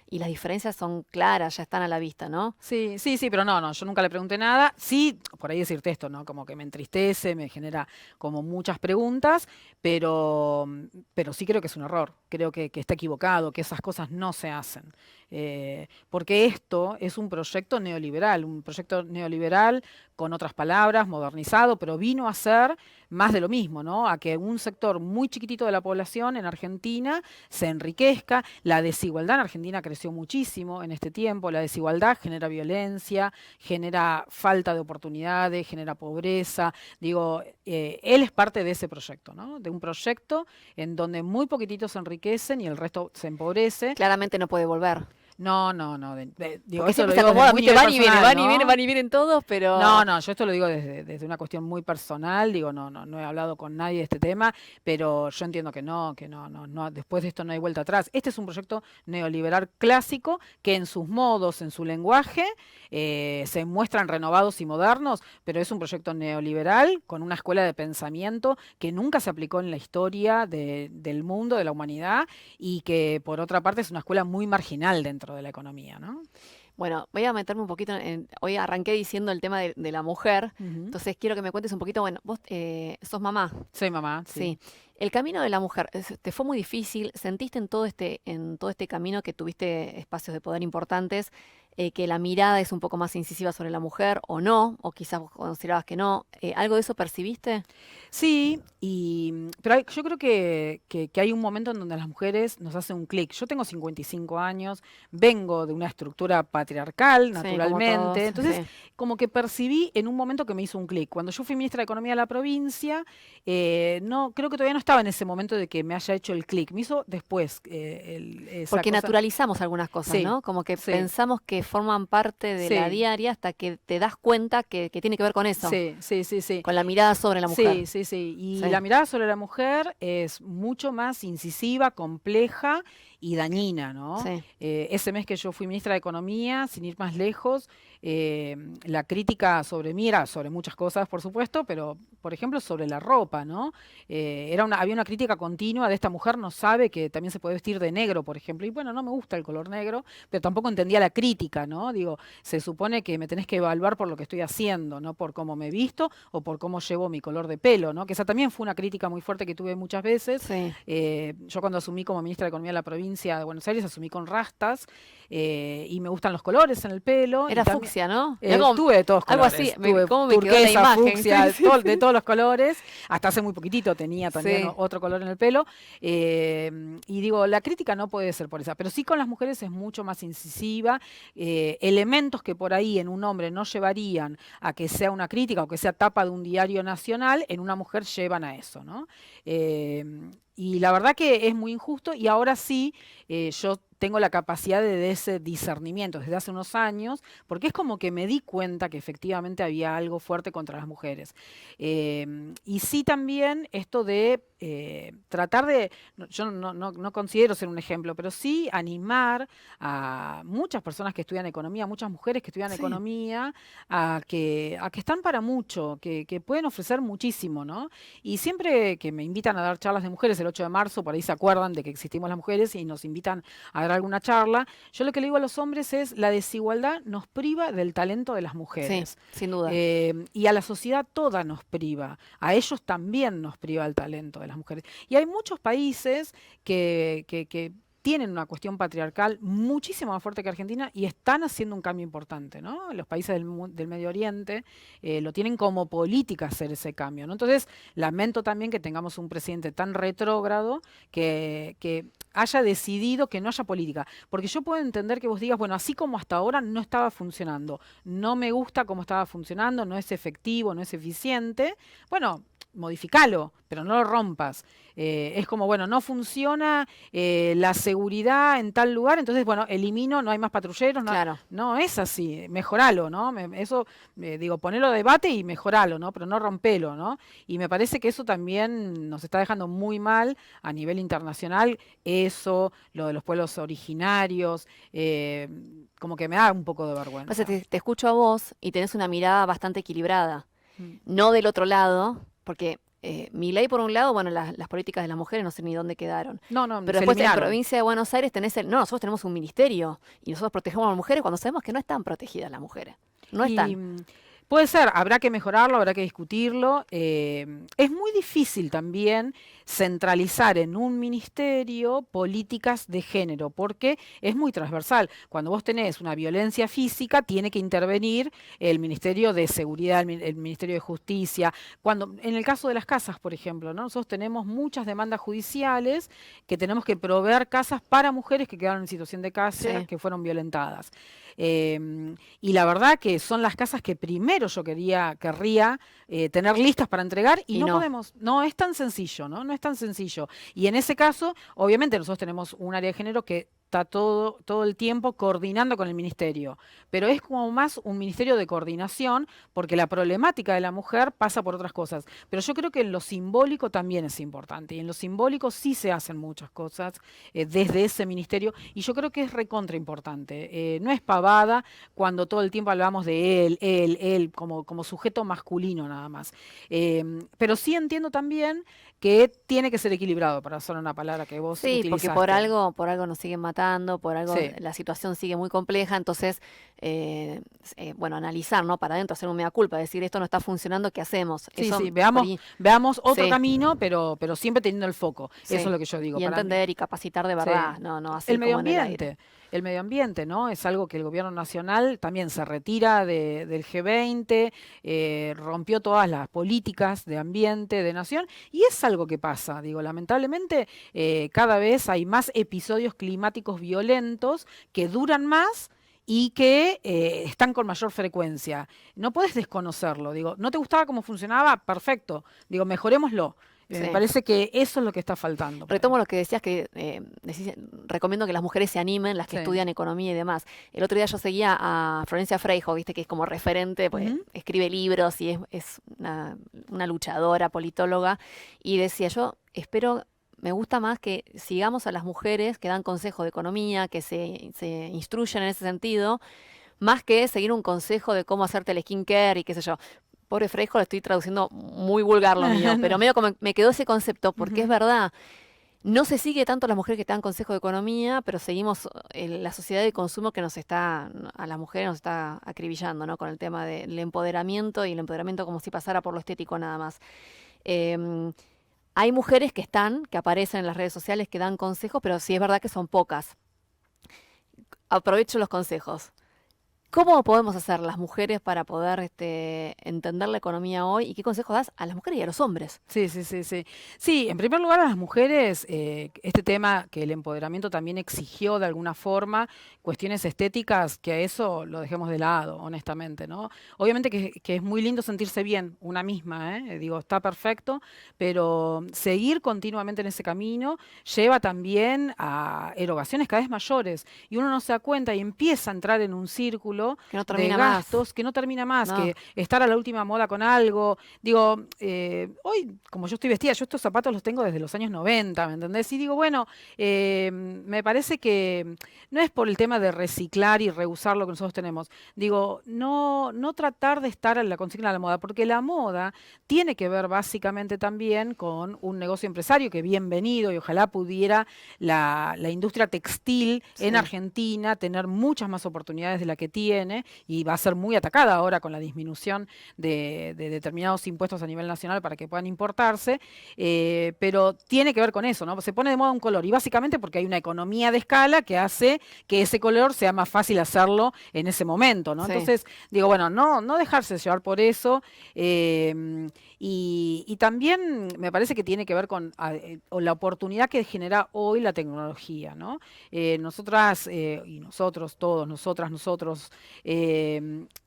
y las diferencias son claras, ya están a la vista, ¿no? Sí, sí, sí, pero no, no, yo nunca le pregunté nada. Sí, por ahí decirte esto, ¿no? Como que me entristece, me genera como muchas preguntas, pero sí creo que es un error. Creo que está equivocado, que esas cosas no se hacen. Porque esto es un proyecto neoliberal con otras palabras, modernizado, pero vino a ser más de lo mismo, ¿no? A que un sector muy chiquitito de la población en Argentina se enriquezca. La desigualdad en Argentina creció muchísimo en este tiempo. La desigualdad genera violencia, genera falta de oportunidades, genera pobreza. Digo, él es parte de ese proyecto, ¿no? De un proyecto en donde muy poquititos se enriquecen y el resto se empobrece. Claramente no puede volver. No, no, no. Digo, Porque esto lo siempre se digo desde acomoda, muy viste, nivel van y vienen, personal, van y vienen, ¿no? van y vienen todos, pero No, no, yo esto lo digo desde una cuestión muy personal, digo, no, no, no he hablado con nadie de este tema, pero yo entiendo que no, no, no, después de esto no hay vuelta atrás. Este es un proyecto neoliberal clásico que en sus modos, en su lenguaje, se muestran renovados y modernos, pero es un proyecto neoliberal con una escuela de pensamiento que nunca se aplicó en la historia del mundo, de la humanidad, y que por otra parte es una escuela muy marginal dentro de la economía, ¿no? bueno, voy a meterme un poquito hoy arranqué diciendo el tema de la mujer, Ujú. entonces quiero que me cuentes un poquito, bueno, vos sos mamá, Soy mamá, sí. sí. El camino de la mujer, ¿te fue muy difícil? ¿Sentiste en todo este camino que tuviste espacios de poder importantes, que la mirada es un poco más incisiva sobre la mujer o no? O quizás vos considerabas que no. ¿Algo de eso percibiste? Sí, pero yo creo que hay un momento en donde las mujeres nos hacen un clic. Yo tengo 55 años, vengo de una estructura patriarcal, Sí, como todos, naturalmente, entonces sí. como que percibí en un momento que me hizo un clic. Cuando yo fui ministra de Economía de la provincia, no, creo que todavía no estaba en ese momento de que me haya hecho el clic. Me hizo después esa Porque cosa. naturalizamos algunas cosas, Sí, ¿no? Como que sí, pensamos que forman parte de la sí, diaria hasta que te das cuenta que tiene que ver con eso, sí, sí, sí, sí. con la mirada sobre la mujer. Sí, sí, sí. Y Sí, la mirada sobre la mujer es mucho más incisiva, compleja y dañina, ¿no? sí. Ese mes que yo fui ministra de Economía, sin ir más lejos, la crítica sobre mí era sobre muchas cosas, por supuesto, pero, por ejemplo, sobre la ropa, ¿no? Había una crítica continua de esta mujer no sabe que también se puede vestir de negro, por ejemplo. Y bueno, no me gusta el color negro, pero tampoco entendía la crítica, ¿no? Digo, se supone que me tenés que evaluar por lo que estoy haciendo, no por cómo me visto o por cómo llevo mi color de pelo, ¿no? Que esa también fue una crítica muy fuerte que tuve muchas veces. Sí. Yo cuando asumí como ministra de Economía de la provincia de Buenos Aires, asumí con rastas y me gustan los colores en el pelo. Y Era también, fucsia, ¿no? Mirá cómo Tuve de todos algo colores. así, Tuve ¿cómo me quedó la turquesa, imagen? fucsia, Sí, de todos los colores. Hasta hace muy poquitito tenía también sí. otro color en el pelo. Y digo, la crítica no puede ser por esa, pero sí con las mujeres es mucho más incisiva. Elementos que por ahí en un hombre no llevarían a que sea una crítica o que sea tapa de un diario nacional, en una mujer llevan a eso, ¿no? Y la verdad que es muy injusto y ahora sí yo tengo la capacidad de ese discernimiento desde hace unos años, porque es como que me di cuenta que efectivamente había algo fuerte contra las mujeres. Y sí también esto de tratar de, yo no considero ser un ejemplo, pero sí animar a muchas personas que estudian economía, muchas mujeres que estudian Sí. economía, a que están para mucho, que pueden ofrecer muchísimo, ¿no? Y siempre que me invitan a dar charlas de mujeres, el 8 de marzo, por ahí se acuerdan de que existimos las mujeres y nos invitan a dar alguna charla, yo lo que le digo a los hombres es, la desigualdad nos priva del talento de las Sí, mujeres. sin duda. Y a la sociedad toda nos priva, a ellos también nos priva el talento de las mujeres. Y hay muchos países que tienen una cuestión patriarcal muchísimo más fuerte que Argentina y están haciendo un cambio importante, ¿no? Los países del Medio Oriente lo tienen como política hacer ese cambio, ¿no? Entonces, lamento también que tengamos un presidente tan retrógrado que haya decidido que no haya política. Porque yo puedo entender que vos digas, bueno, así como hasta ahora no estaba funcionando, no me gusta cómo estaba funcionando, no es efectivo, no es eficiente, bueno, modificalo, pero no lo rompas. Es como, bueno, no funciona la seguridad en tal lugar, entonces, bueno, elimino, no hay más patrulleros, no, Claro. no es así, mejoralo, ¿no? Eso, digo, ponelo a debate y mejoralo, ¿no? Pero no rompelo, ¿no? Y me parece que eso también nos está dejando muy mal a nivel internacional, eso, lo de los pueblos originarios, como que me da un poco de Pasa, vergüenza. te escucho a vos y tenés una mirada bastante equilibrada. Mm. No del otro lado, porque Milei por un lado, bueno, las políticas de las mujeres no sé ni dónde quedaron. No, no, Pero se después en eliminaron. provincia de Buenos Aires tenés no, nosotros tenemos un ministerio y nosotros protegemos a las mujeres cuando sabemos que no están protegidas las mujeres. No Y están. puede ser, habrá que mejorarlo, habrá que discutirlo. Es muy difícil también centralizar en un ministerio políticas de género, porque es muy transversal. Cuando vos tenés una violencia física, tiene que intervenir el Ministerio de Seguridad, el Ministerio de Justicia. Cuando, en el caso de las casas, por ejemplo, ¿no? Nosotros tenemos muchas demandas judiciales que tenemos que proveer casas para mujeres que quedaron en situación de calle, Sí. que fueron violentadas. Y la verdad que son las casas que primero yo querría tener listas para entregar y Y no no. podemos, no es tan sencillo, ¿no? No es tan sencillo. Y en ese caso, obviamente nosotros tenemos un área de género que está todo el tiempo coordinando con el ministerio, pero es como más un ministerio de coordinación porque la problemática de la mujer pasa por otras cosas. Pero yo creo que en lo simbólico también es importante y en lo simbólico sí se hacen muchas cosas desde ese ministerio y yo creo que es recontra importante. No es pavada cuando todo el tiempo hablamos de él, como sujeto masculino nada más. Pero sí entiendo también que tiene que ser equilibrado, para usar una palabra que vos Sí, porque utilizaste. por algo nos siguen matando, por algo Sí, la situación sigue muy compleja, entonces, bueno, analizar, ¿no? Para adentro, hacer un mea culpa, decir esto no está funcionando, ¿qué hacemos? sí, Eso, sí, por veamos, ahí, veamos otro sí, camino, pero siempre teniendo el foco. Eso es sí. lo que yo digo. Y Para mí, entender y capacitar de sí. verdad, no El así medio como en el aire. ambiente, el medio ambiente, ¿no? Es algo que el gobierno nacional también se retira del G20, rompió todas las políticas de ambiente, de nación, y es algo que pasa, digo, lamentablemente cada vez hay más episodios climáticos violentos que duran más y que están con mayor frecuencia. No puedes desconocerlo, digo, ¿no te gustaba cómo funcionaba? Perfecto, digo, mejorémoslo. Me Sí. parece que eso es lo que está faltando por ahí. Retomo lo que decías, que recomiendo que las mujeres se animen, las que Sí. estudian economía y demás. El otro día yo seguía a Florencia Freijo, viste que es como referente, pues Ujú. escribe libros y es una luchadora, politóloga, y decía yo, espero, me gusta más que sigamos a las mujeres que dan consejo de economía, que se instruyen en ese sentido, más que seguir un consejo de cómo hacerte el skincare y qué sé yo. Pobre Freijo, lo estoy traduciendo muy vulgar lo mío, pero No. medio como me quedó ese concepto, porque es Ujú. verdad. No se sigue tanto a las mujeres que te dan consejo de economía, pero seguimos la sociedad de consumo que nos está, a las mujeres nos está acribillando, ¿no? Con el tema del empoderamiento y el empoderamiento como si pasara por lo estético nada más. Em, Hay mujeres que aparecen en las redes sociales, que dan consejos, pero sí es verdad que son pocas. Aprovecho los consejos. ¿Cómo podemos hacer las mujeres para poder entender la economía hoy? ¿Y qué consejos das a las mujeres y a los hombres? Sí, sí, sí, sí. Sí, en primer lugar a las mujeres, este tema que el empoderamiento también exigió de alguna forma, cuestiones estéticas, que a eso lo dejemos de lado, honestamente, ¿no? Obviamente que es muy lindo sentirse bien una misma, ¿eh? Digo, está perfecto, pero seguir continuamente en ese camino lleva también a erogaciones cada vez mayores y uno no se da cuenta y empieza a entrar en un círculo Que no de termina más. gastos que no termina más, No. que estar a la última moda con algo. Digo, hoy, como yo estoy vestida, yo estos zapatos los tengo desde los años 90, ¿me entendés? Y digo, bueno, me parece que no es por el tema de reciclar y reusar lo que nosotros tenemos. Digo, no tratar de estar a la consigna de la moda, porque la moda tiene que ver básicamente también con un negocio empresario que bienvenido y ojalá pudiera la industria textil en Sí. Argentina tener muchas más oportunidades de la que tiene y va a ser muy atacada ahora con la disminución de determinados impuestos a nivel nacional para que puedan importarse, pero tiene que ver con eso, ¿no? Se pone de moda un color y básicamente porque hay una economía de escala que hace que ese color sea más fácil hacerlo en ese momento, ¿no? Sí. Entonces, digo, bueno, no dejarse llevar por eso y también me parece que tiene que ver con o la oportunidad que genera hoy la tecnología, ¿no? Nosotras y nosotros, todos, nosotras, nosotros,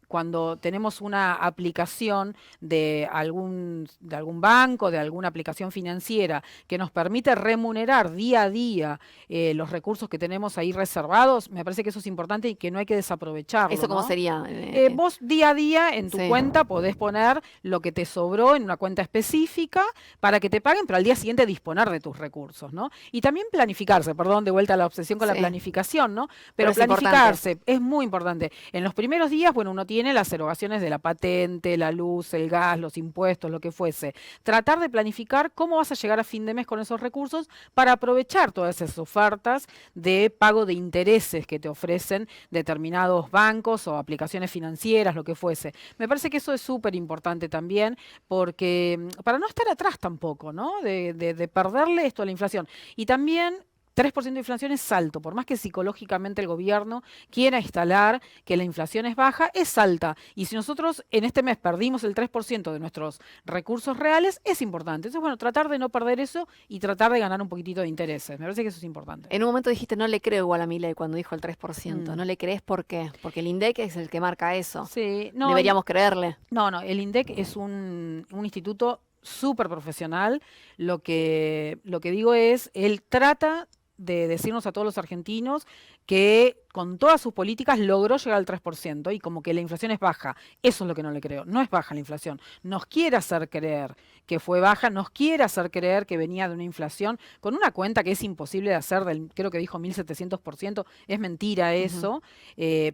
cuando tenemos una aplicación de algún banco, de alguna aplicación financiera que nos permite remunerar día a día los recursos que tenemos ahí reservados, me parece que eso es importante y que no hay que desaprovecharlo, ¿Eso cómo ¿no? sería? Vos día a día en tu Sí. cuenta podés poner lo que te sobró en una cuenta específica para que te paguen, pero al día siguiente disponer de tus recursos, ¿no? Y también planificarse, perdón, de vuelta a la obsesión con la Sí. planificación, ¿no? Pero Pero es importante. planificarse es muy importante. En los primeros días, bueno, uno tiene las erogaciones de la patente, la luz, el gas, los impuestos, lo que fuese. Tratar de planificar cómo vas a llegar a fin de mes con esos recursos para aprovechar todas esas ofertas de pago de intereses que te ofrecen determinados bancos o aplicaciones financieras, lo que fuese. Me parece que eso es súper importante también, porque para no estar atrás tampoco, ¿no? De perderle esto a la inflación. Y también 3% de inflación es alto, por más que psicológicamente el gobierno quiera instalar que la inflación es baja, es alta. Y si nosotros en este mes perdimos el 3% de nuestros recursos reales, es importante. Entonces, bueno, tratar de no perder eso y tratar de ganar un poquitito de intereses. Me parece que eso es importante. En un momento dijiste, no le creo igual a Milei cuando dijo el 3%. Mm. ¿No le crees por qué? Porque el INDEC es el que marca eso. Sí, no, Deberíamos creerle. no, el INDEC es un instituto súper profesional. Lo que digo es, él trata de decirnos a todos los argentinos que con todas sus políticas logró llegar al 3% y como que la inflación es baja. Eso es lo que no le creo. No es baja la inflación. Nos quiere hacer creer que fue baja, nos quiere hacer creer que venía de una inflación con una cuenta que es imposible de hacer, creo que dijo 1700%. Es mentira Ujú. eso,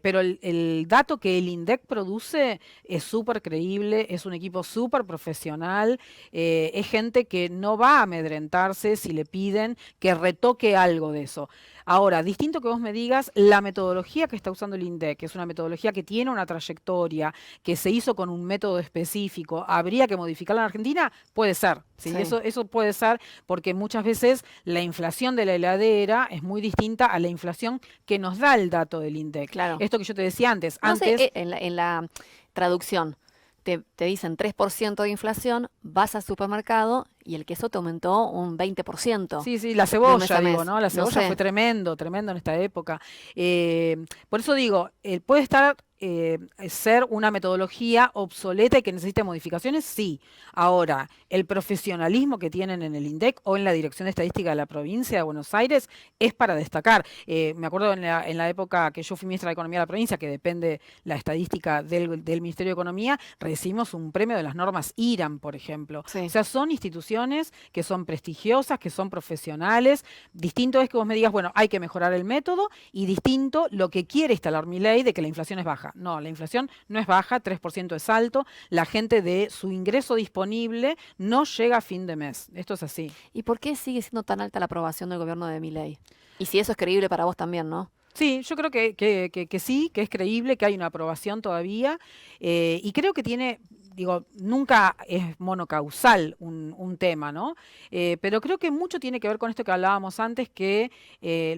pero el dato que el INDEC produce es súper creíble, es un equipo súper profesional, es gente que no va a amedrentarse si le piden que retoque algo de eso. Ahora, distinto que vos me digas, la metodología que está usando el INDEC, que es una metodología que tiene una trayectoria, que se hizo con un método específico, ¿habría que modificarla en Argentina? Puede ser, ¿sí? Sí. Eso puede ser porque muchas veces la inflación de la heladera es muy distinta a la inflación que nos da el dato del INDEC. Claro. Esto que yo te decía antes, No sé, antes en la traducción te dicen 3% de inflación, vas al supermercado y el queso te aumentó un 20%. sí, sí, la De un mes cebolla, a digo, mes. ¿no? La No cebolla sé. fue tremendo, tremendo en esta época. Por eso digo, puede estar, ser una metodología obsoleta y que necesite modificaciones, sí. Ahora, el profesionalismo que tienen en el INDEC o en la Dirección de Estadística de la provincia de Buenos Aires es para destacar. Me acuerdo en la época que yo fui ministra de Economía de la provincia, que depende la estadística del Ministerio de Economía, recibimos un premio de las normas IRAM, por ejemplo. O Sí. sea, son instituciones que son prestigiosas, que son profesionales. Distinto es que vos me digas, bueno, hay que mejorar el método y distinto lo que quiere instalar mi ley de que la inflación es baja. No, la inflación no es baja, 3% es alto. La gente de su ingreso disponible no llega a fin de mes. Esto es así. ¿Y por qué sigue siendo tan alta la aprobación del gobierno de Milei? Y si eso es creíble para vos también, ¿no? Sí, yo creo que sí, que es creíble, que hay una aprobación todavía y creo que tiene digo, nunca es monocausal un tema, ¿no? Pero creo que mucho tiene que ver con esto que hablábamos antes, que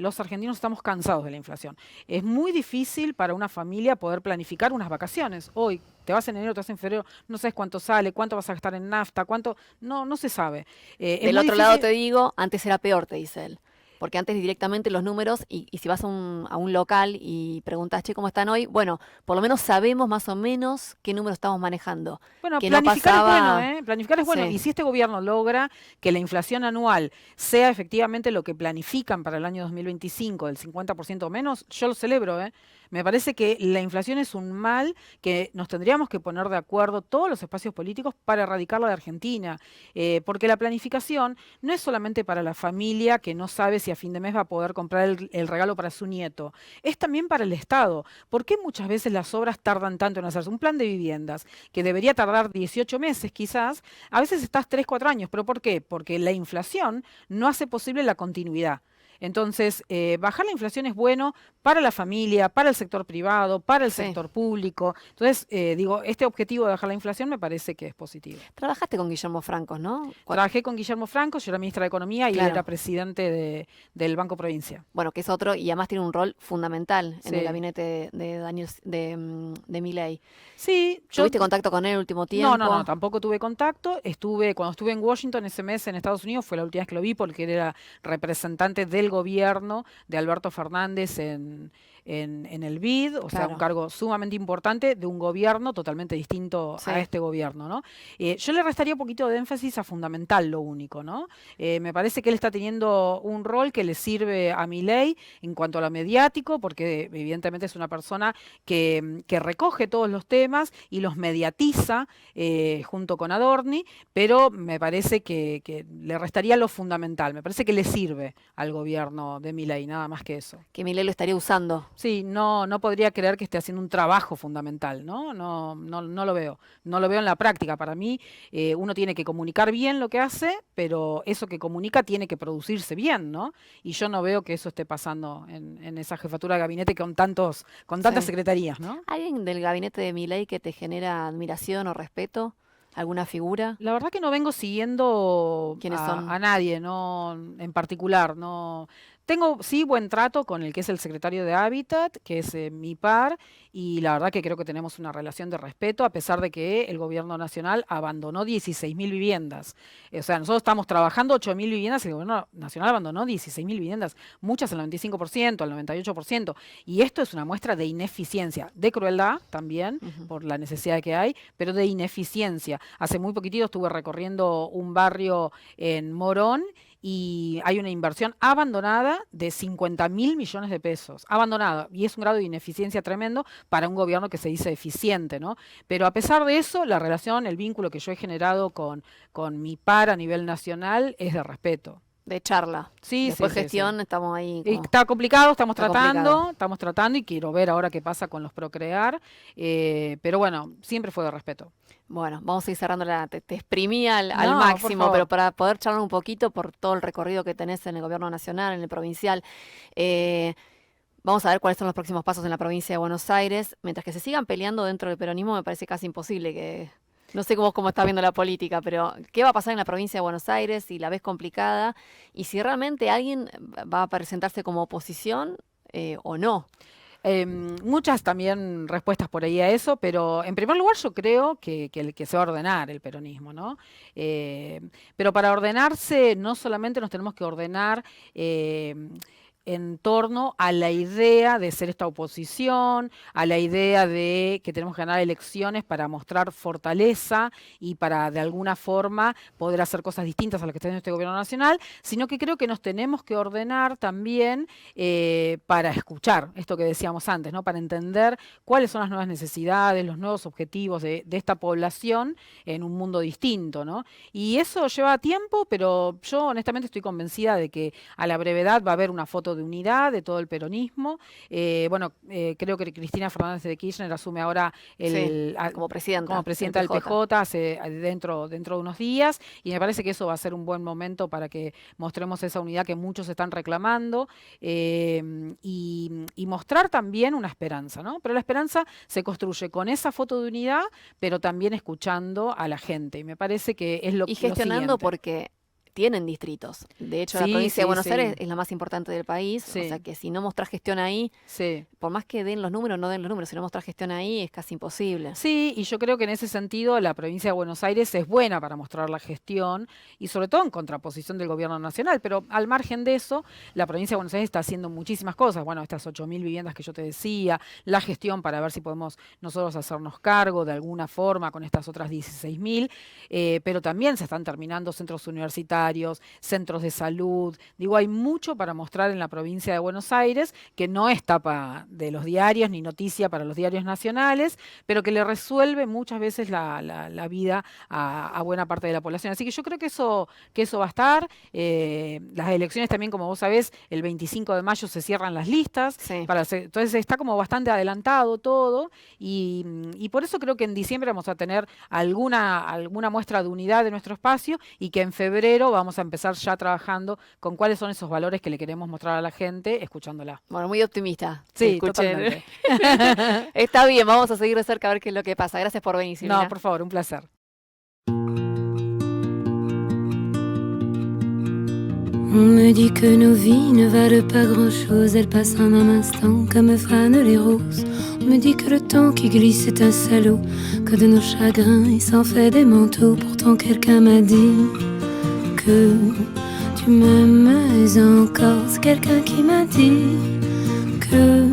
los argentinos estamos cansados de la inflación. Es muy difícil para una familia poder planificar unas vacaciones. Hoy te vas en enero, te vas en febrero, no sabes cuánto sale, cuánto vas a gastar en nafta, cuánto, no se sabe. Es Del muy otro lado difícil. te digo, antes era peor, te dice él. Porque antes directamente los números, y si vas a un local y preguntas, che, ¿cómo están hoy? Bueno, por lo menos sabemos más o menos qué número estamos manejando. Bueno, Que no planificar es bueno, pasaba... ¿eh? Planificar es bueno. Sí, Y si este gobierno logra que la inflación anual sea efectivamente lo que planifican para el año 2025, del 50% o menos, yo lo celebro, ¿eh? Me parece que la inflación es un mal que nos tendríamos que poner de acuerdo todos los espacios políticos para erradicarla de Argentina. Porque la planificación no es solamente para la familia que no sabe si a fin de mes va a poder comprar el regalo para su nieto, es también para el Estado. ¿Por qué muchas veces las obras tardan tanto en hacerse? Un plan de viviendas que debería tardar 18 meses quizás, a veces estás 3 4 años. ¿Pero por qué? Porque la inflación no hace posible la continuidad. Entonces, bajar la inflación es bueno para la familia, para el sector privado, para el sí. sector público. Entonces, digo, este objetivo de bajar la inflación me parece que es positivo. Trabajaste con Guillermo Franco, ¿no? Trabajé con Guillermo Franco, yo era ministra de Economía y él era Claro. presidente del Banco Provincia. Bueno, que es otro, y además tiene un rol fundamental en el Sí. gabinete de Daniel, de Milei. Sí, yo ¿Tuviste contacto con él el último no, tiempo? tampoco tuve contacto. Cuando estuve en Washington ese mes en Estados Unidos, fue la última vez que lo vi porque él era representante del gobierno de Alberto Fernández en el BID, o sea, un Claro, cargo sumamente importante de un gobierno totalmente distinto a sí. este gobierno, ¿no? Yo le restaría un poquito de énfasis a fundamental, lo único, ¿no? Me parece que él está teniendo un rol que le sirve a Milei en cuanto a lo mediático, porque evidentemente es una persona que recoge todos los temas y los mediatiza junto con Adorni, pero me parece que le restaría lo fundamental. Me parece que le sirve al gobierno de Milei, nada más que eso. Que Milei lo estaría usando. Sí, no podría creer que esté haciendo un trabajo fundamental, ¿no? No lo veo. No lo veo en la práctica. Para mí, uno tiene que comunicar bien lo que hace, pero eso que comunica tiene que producirse bien, ¿no? Y yo no veo que eso esté pasando en esa jefatura de gabinete con tantas Sí. secretarías, ¿no? ¿Alguien del gabinete de Milei que te genera admiración o respeto? ¿Alguna figura? La verdad que no vengo siguiendo ¿Quiénes son? a nadie, no en particular, no. Tengo sí buen trato con el que es el secretario de Hábitat, que es mi par, y la verdad que creo que tenemos una relación de respeto, a pesar de que el gobierno nacional abandonó 16.000 viviendas. O sea, nosotros estamos trabajando 8.000 viviendas y el gobierno nacional abandonó 16.000 viviendas, muchas al 95%, al 98%. Y esto es una muestra de ineficiencia, de crueldad también, Ujú. por la necesidad que hay, pero de ineficiencia. Hace muy poquitito estuve recorriendo un barrio en Morón y hay una inversión abandonada de 50.000 millones de pesos. Abandonada. Y es un grado de ineficiencia tremendo para un gobierno que se dice eficiente, ¿no? Pero a pesar de eso, la relación, el vínculo que yo he generado con mi par a nivel nacional es de respeto. De charla. Sí, sí, Después sí, sí. gestión, estamos ahí Y como... está complicado, Está complicado. estamos tratando y quiero ver ahora qué pasa con los Procrear, pero bueno, siempre fue de respeto. Bueno, vamos a ir cerrando te exprimí al No, por máximo, pero favor. para poder charlar un poquito por todo el recorrido que tenés en el gobierno nacional, en el provincial, eh, vamos a ver cuáles son los próximos pasos en la provincia de Buenos Aires. Mientras que se sigan peleando dentro del peronismo, me parece casi imposible que... No sé cómo estás viendo la política, pero ¿qué va a pasar en la provincia de Buenos Aires si la ves complicada? Y si realmente alguien va a presentarse como oposición o no. Muchas también respuestas por ahí a eso, pero en primer lugar yo creo que se va a ordenar el peronismo, ¿no? Pero para ordenarse no solamente nos tenemos que ordenar en torno a la idea de ser esta oposición, a la idea de que tenemos que ganar elecciones para mostrar fortaleza y para de alguna forma poder hacer cosas distintas a las que está haciendo este gobierno nacional, sino que creo que nos tenemos que ordenar también para escuchar esto que decíamos antes, ¿no? Para entender cuáles son las nuevas necesidades, los nuevos objetivos de esta población en un mundo distinto, ¿no? Y eso lleva tiempo, pero yo honestamente estoy convencida de que a la brevedad va a haber una foto foto de unidad de todo el peronismo. Creo que Cristina Fernández de Kirchner asume ahora como presidenta del PJ dentro de unos días, y me parece que eso va a ser un buen momento para que mostremos esa unidad que muchos están reclamando, y mostrar también una esperanza, ¿no? Pero la esperanza se construye con esa foto de unidad, pero también escuchando a la gente, y me parece que es lo que... Y gestionando porque tienen distritos. De hecho, la provincia de Buenos Aires es la más importante del país. O sea que si no mostrás gestión ahí, por más que den los números, no den los números, si no mostrás gestión ahí es casi imposible. Sí, y yo creo que en ese sentido la provincia de Buenos Aires es buena para mostrar la gestión, y sobre todo en contraposición del gobierno nacional. Pero al margen de eso, la provincia de Buenos Aires está haciendo muchísimas cosas. Bueno, estas 8.000 viviendas que yo te decía, la gestión para ver si podemos nosotros hacernos cargo de alguna forma con estas otras 16.000, pero también se están terminando centros universitarios, centros de salud. Digo, hay mucho para mostrar en la provincia de Buenos Aires, que no es tapa de los diarios ni noticia para los diarios nacionales, pero que le resuelve muchas veces la vida a buena parte de la población. Así que yo creo que eso va a estar. Las elecciones también, como vos sabés, el 25 de mayo se cierran las listas. Entonces está como bastante adelantado todo, y por eso creo que en diciembre vamos a tener alguna muestra de unidad de nuestro espacio, y que en febrero vamos a empezar ya trabajando con cuáles son esos valores que le queremos mostrar a la gente, escuchándola. Bueno, muy optimista. Sí, totalmente. Está bien, vamos a seguir de cerca a ver qué es lo que pasa. Gracias por venir, Silvina. No, por favor, un placer. On me dit que nos vies ne valent pas grand-chose, elles passent en un instant comme fanent les roses. On me dit que le temps qui glisse est un salaud, que de nos chagrins il s'en fait des manteaux. Pourtant quelqu'un m'a dit que tu m'aimes encore, c'est quelqu'un qui m'a dit que